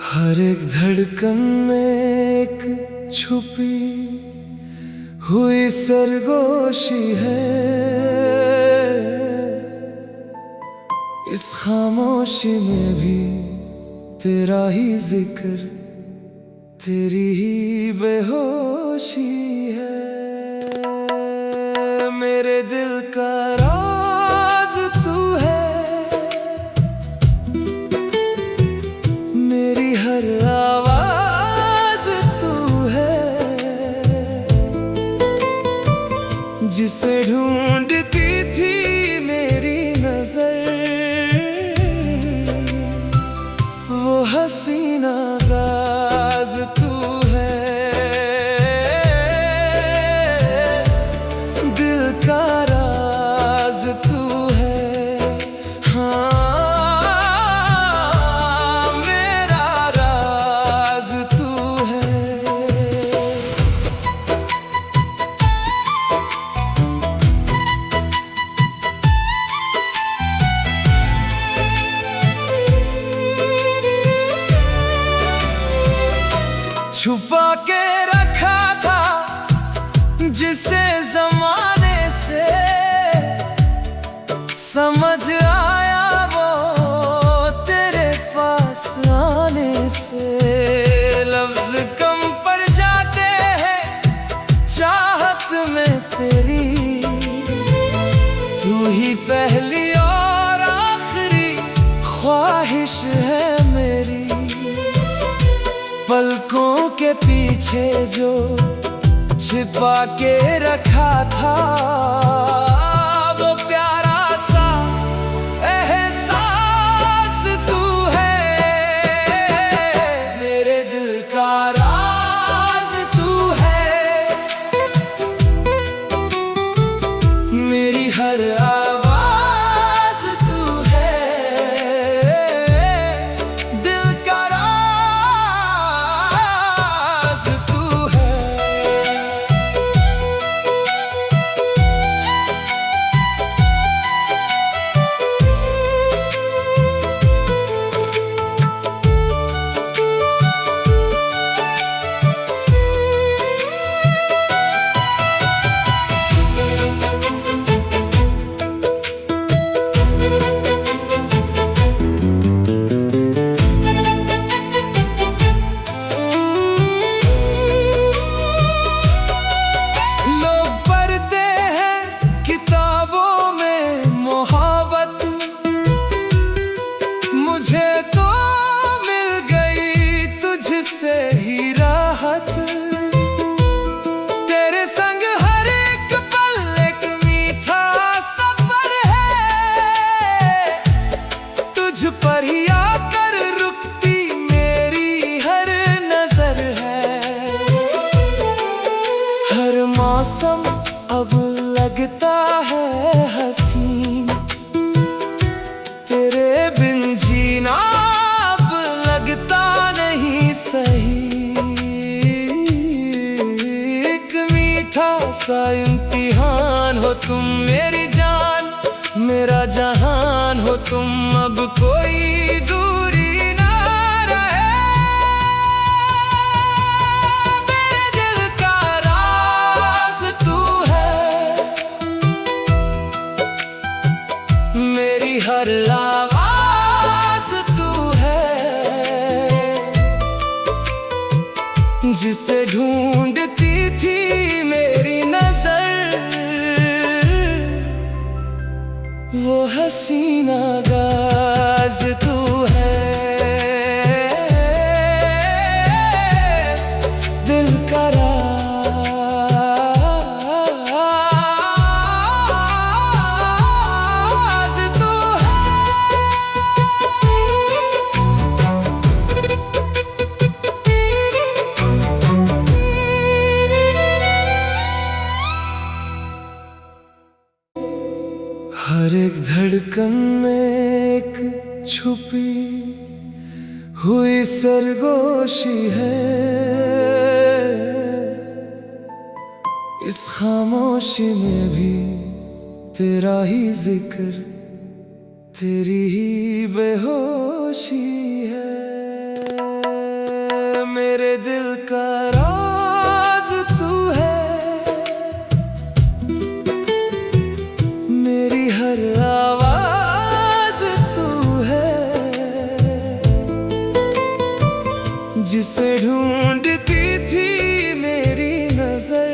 हर एक धड़कन में एक छुपी हुई सरगोशी है। इस खामोशी में भी तेरा ही जिक्र, तेरी ही बेहोशी है। मेरे दिल का राज तू है, मेरी हर आवाज तू है। जिसे ढूंढती थी मेरी नजर, वो हसीना गाज तू है। दिल का राज तू है, हाँ मेरा राज तू है। छुपा के रखा था जिसे जमाने से, समझ आया वो तेरे पास आने से। लफ्ज कम पड़ जाते हैं चाहत में तेरी, तू ही पहली और आखिरी ख्वाहिश है मेरी। पलकों के पीछे जो छिपा के रखा था, वो प्यारा सा एहसास तू है। मेरे दिल का राज तू है, मेरी हर आवाज तू है। दिल का पर ही आकर रुकती मेरी हर नजर है। हर मौसम अब लगता है हसीन, तेरे बिन जीना अब लगता नहीं सही। एक मीठा सा इम्तिहान हो तुम मेरी जान, मेरा जहान हो तुम। अब कोई दूरी ना रहे। मेरे दिल का राज तू है, मेरी हर आवाज तू है। जिसे ढूंढती थी मेरी नजर, वो हसीना गाज तू है। दिल का राज तू है। हर एक धड़कन में एक छुपी हुई सरगोशी है। इस खामोशी में भी तेरा ही जिक्र, तेरी ही बेहोशी है। मेरे दिल का राज तू है, मेरी हर आवाज तू है, जिसे ढूंढती थी मेरी नजर,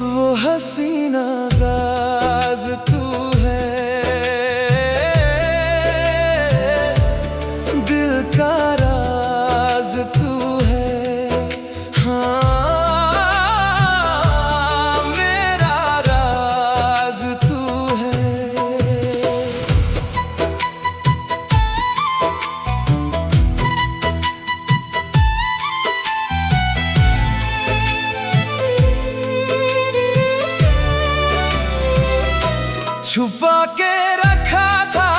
वो हसीना गाज तू है, दिल का राज तू है। हाँ, मेरा राज तू है। छुपा के रखा था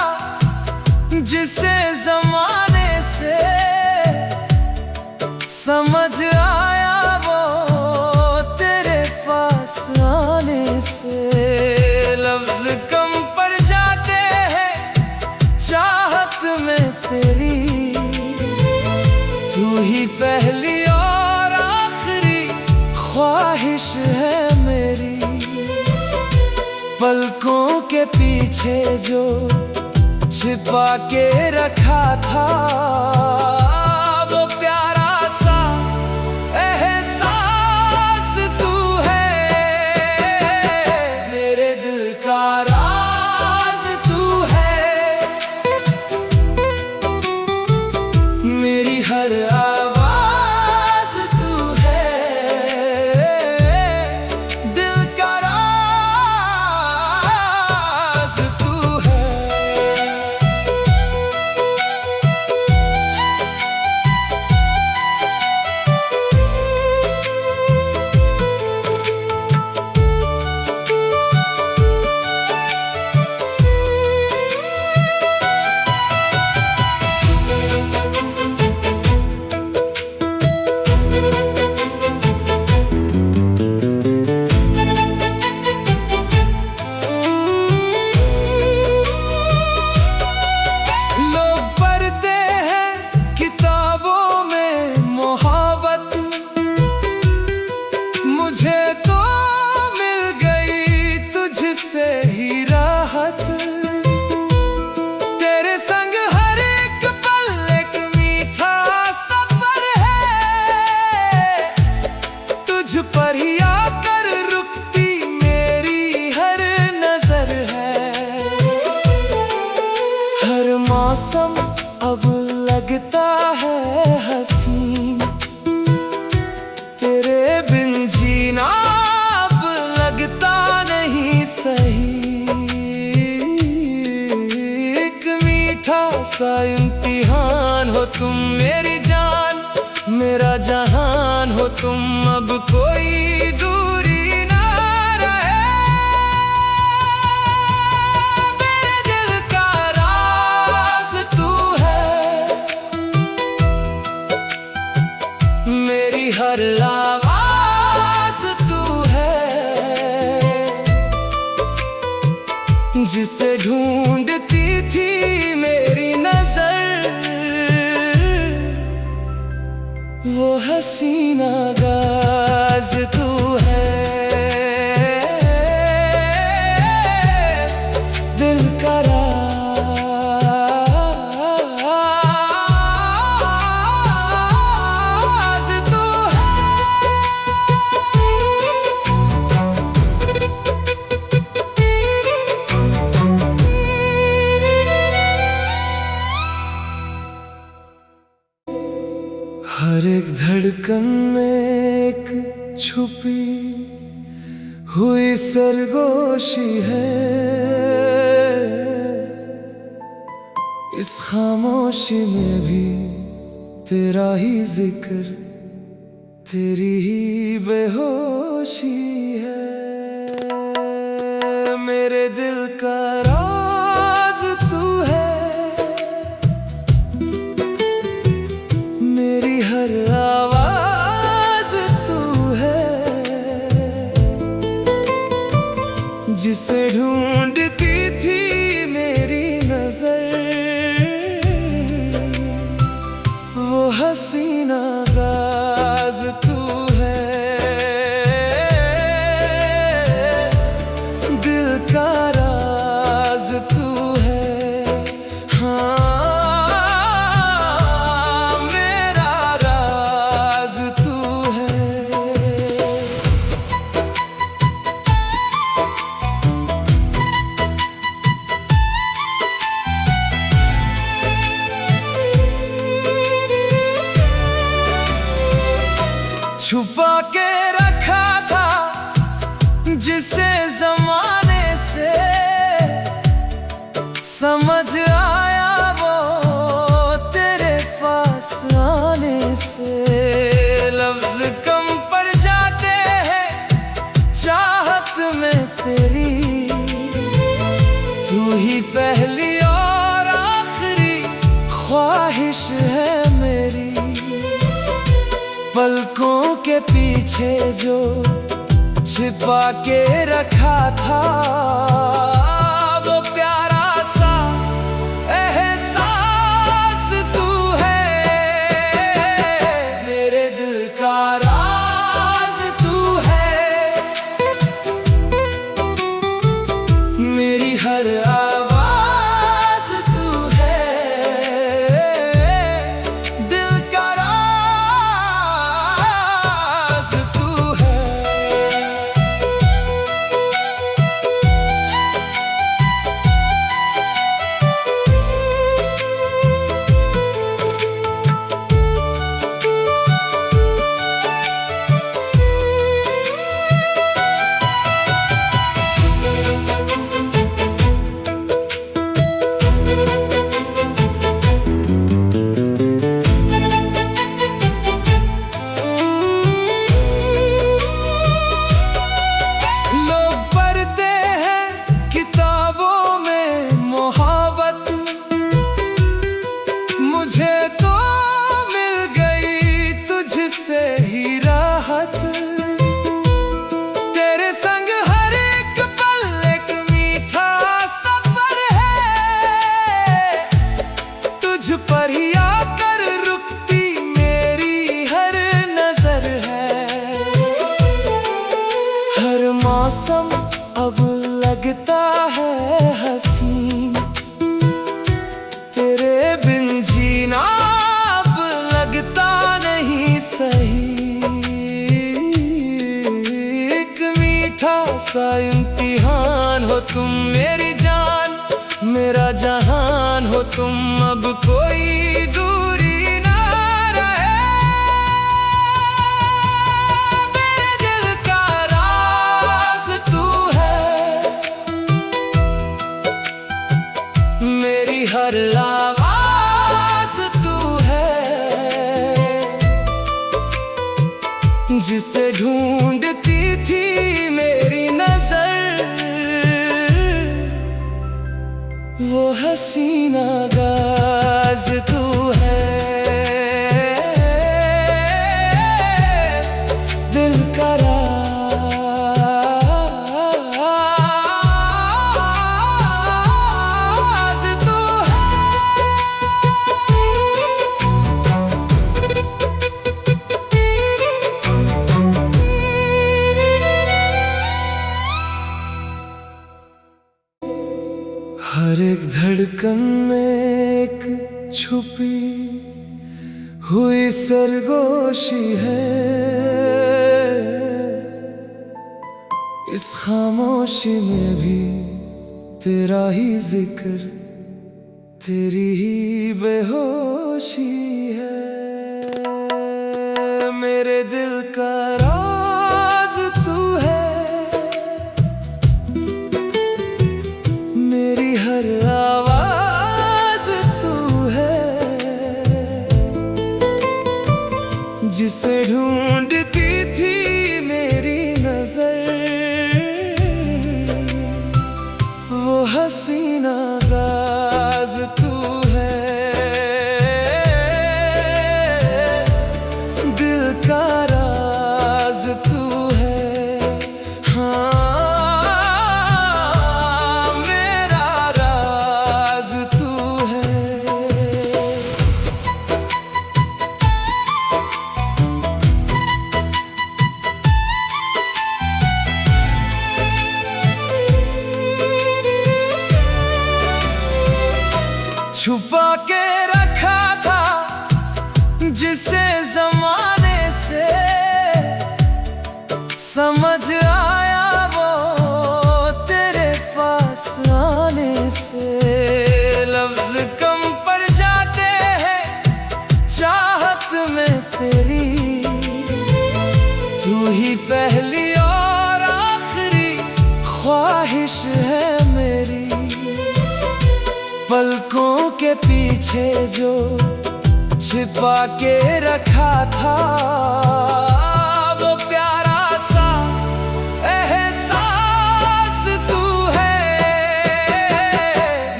जिसे जमाने से, समझ आया वो तेरे पास आने से। लफ्ज कम पड़ जाते हैं चाहत में तेरी, तू ही पहली और आखिरी ख्वाहिश है मेरी। पलकों के पीछे जो छिपा के रखा था, वो प्यारा सा एहसास तू है, मेरे दिल का राज तू है, मेरी हर आवाज तू है, दिल का राज तू है। लोग पढ़ते हैं किताबों में मोहब्बत, मुझे तो मिल गई तुझसे ही राहत। तेरे संग हर एक पल एक मीठा सफर है, तुझ पर ही आकर रुकती मेरी हर नजर है। हर मौसम अब लगता है हसीन, तेरे बिन जीना अब लगता नहीं सही। एक मीठा सा इम्तिहान हो तुम मेरी जान, मेरा जहान हो तुम, अब कोई दूरी ना रहे। मेरे दिल का राज तू है, मेरी हर आवाज तू है, जिसे ढूंढती थी मेरी नजर, वो हसीना गाज तू है, दिल का राज तू है। हर एक धड़कन में एक छुपी हुई सरगोशी है, इस खामोशी में भी तेरा ही जिक्र, तेरी ही बेहोशी है। मेरे दिल का राज तू है, मेरी हर आवाज तू है, जिसे ढूंढती थी मेरी नजर, छुपा के रखा था जिसे जमाने से समझ आया वो तेरे पास आने से। लफ्ज कम पड़ जाते हैं चाहत में तेरी, तू ही पहली और आखिरी ख्वाहिश है मेरी। पलकों के पीछे जो छिपा के रखा था वो प्यारा सा एहसास तू है। मेरे दिल का राज तू है, मेरी हर आवाज तू है। दिल का राज तू है। मुझे तो मिल गई तुझसे ही राहत, तेरे संग हर एक पल एक मीठा सफर है। तुझ पर ही आकर रुकती मेरी हर नजर है। हर मौसम अब लगता है हसीन, तेरे बिन जीना अब लगता नहीं सही। एक मीठा सा इम्तिहान हो तुम मेरी जान, मेरा जहान हो तुम। अब कोई दूरी ना रहे। मेरे दिल का राज तू है, मेरी हर आवाज तू है। जिसे ढूंढती थी मेरी नजर वो हसीना गाज तू है। दिल का राज तू है। हर एक धड़कन में एक छुपी हुई सरगोशी है। इस खामोशी में भी तेरा ही जिक्र, तेरी ही बेहोशी है। मेरे दिल का राज तू है, मेरी हर आवाज तू है। जिसे ढूंढती थी मेरी नजर वो हसीना गाज तू है। दिल का राज तू है। हाँ, मेरा राज तू है। छुपा के रखा था जिसे जमाने से समझ आया वो तेरे पास आने से। लफ्ज कम पड़ जाते हैं चाहत में तेरी, पीछे जो छिपा के रखा था, वो प्यारा सा एहसास तू है।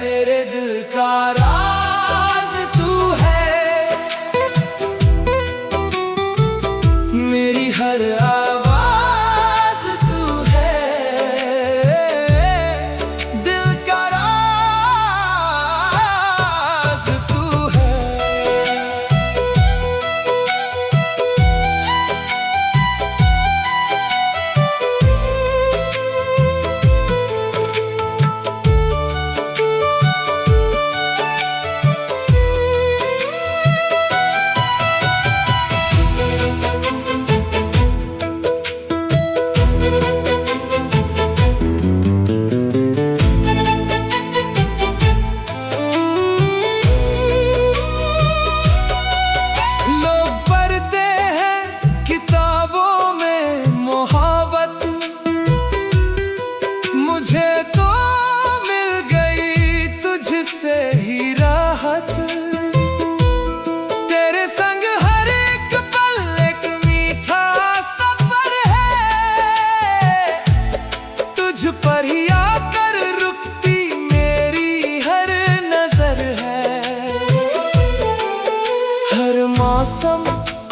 मेरे दिल का राज तू है, मेरी हर आवाज तू है। दिल का राज तू है। मुझे तो मिल गई तुझसे ही राहत। तेरे संग हर एक पल एक मीठा सफर है। तुझ पर ही आकर रुकती मेरी हर नजर है। हर मौसम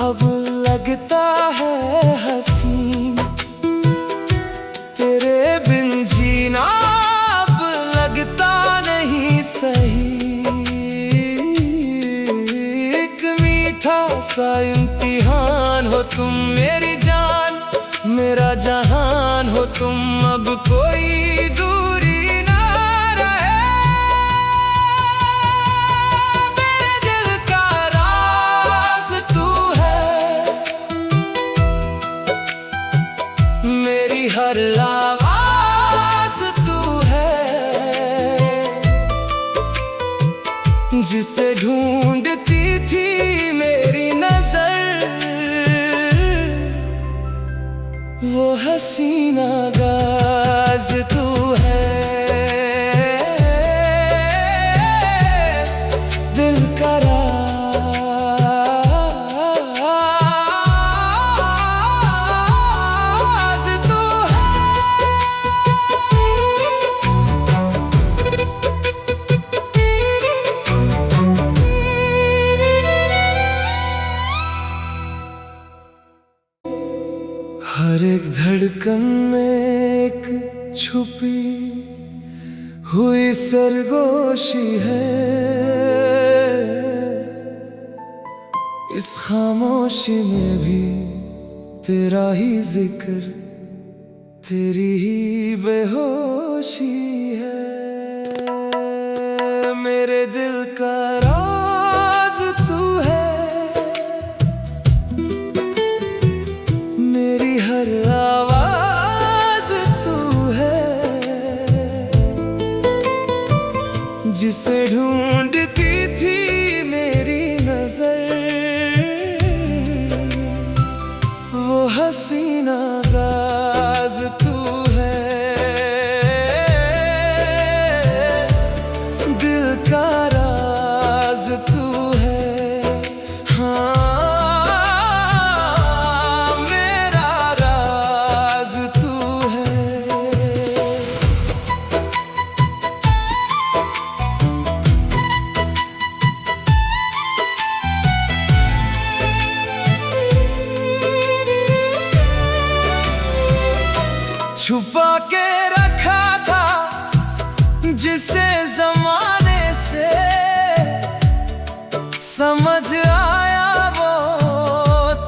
अब लगता है हसीन, तेरे बिन जीना अब लगता नहीं सही। एक मीठा सा इम्तिहान हो तुम मेरी जान, मेरा जहान हो तुम, अब कोई दूरी ना रहे। मेरे दिल का राज तू है, मेरी हर आवाज तू है। जिसे ढूंढती थी मेरी नजर, वो हसीना गाज तू है। दिल का राज तू है। हर एक धड़कन में एक छुपी हुई सरगोशी है। इस खामोशी में भी तेरा ही जिक्र, तेरी ही बेहोशी है। मेरे दिल का राज तू है, मेरी हर आवाज तू है। जिसे ढूंढती थी मेरी नजर, वो हसीना गाज तू है। दिल का राज तू है। हाँ, मेरा राज तू है। छुपा के रखा था जिसे जमाने से, समझ आया वो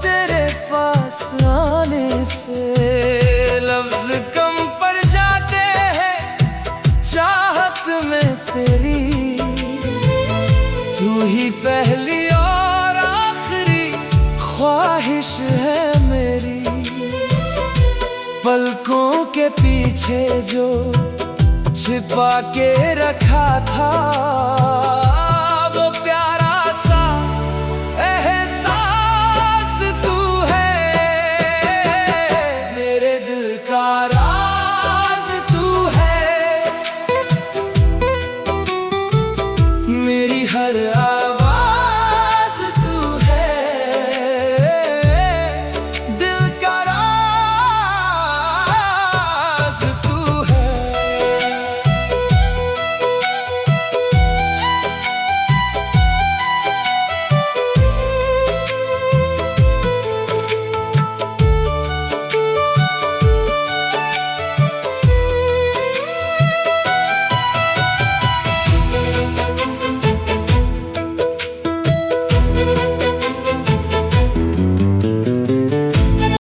तेरे पास आने से। लफ्ज कम पड़ जाते हैं चाहत में तेरी, तू ही पहली और आखिरी ख्वाहिश है मेरी। पलकों के पीछे जो छिपा के रखा था,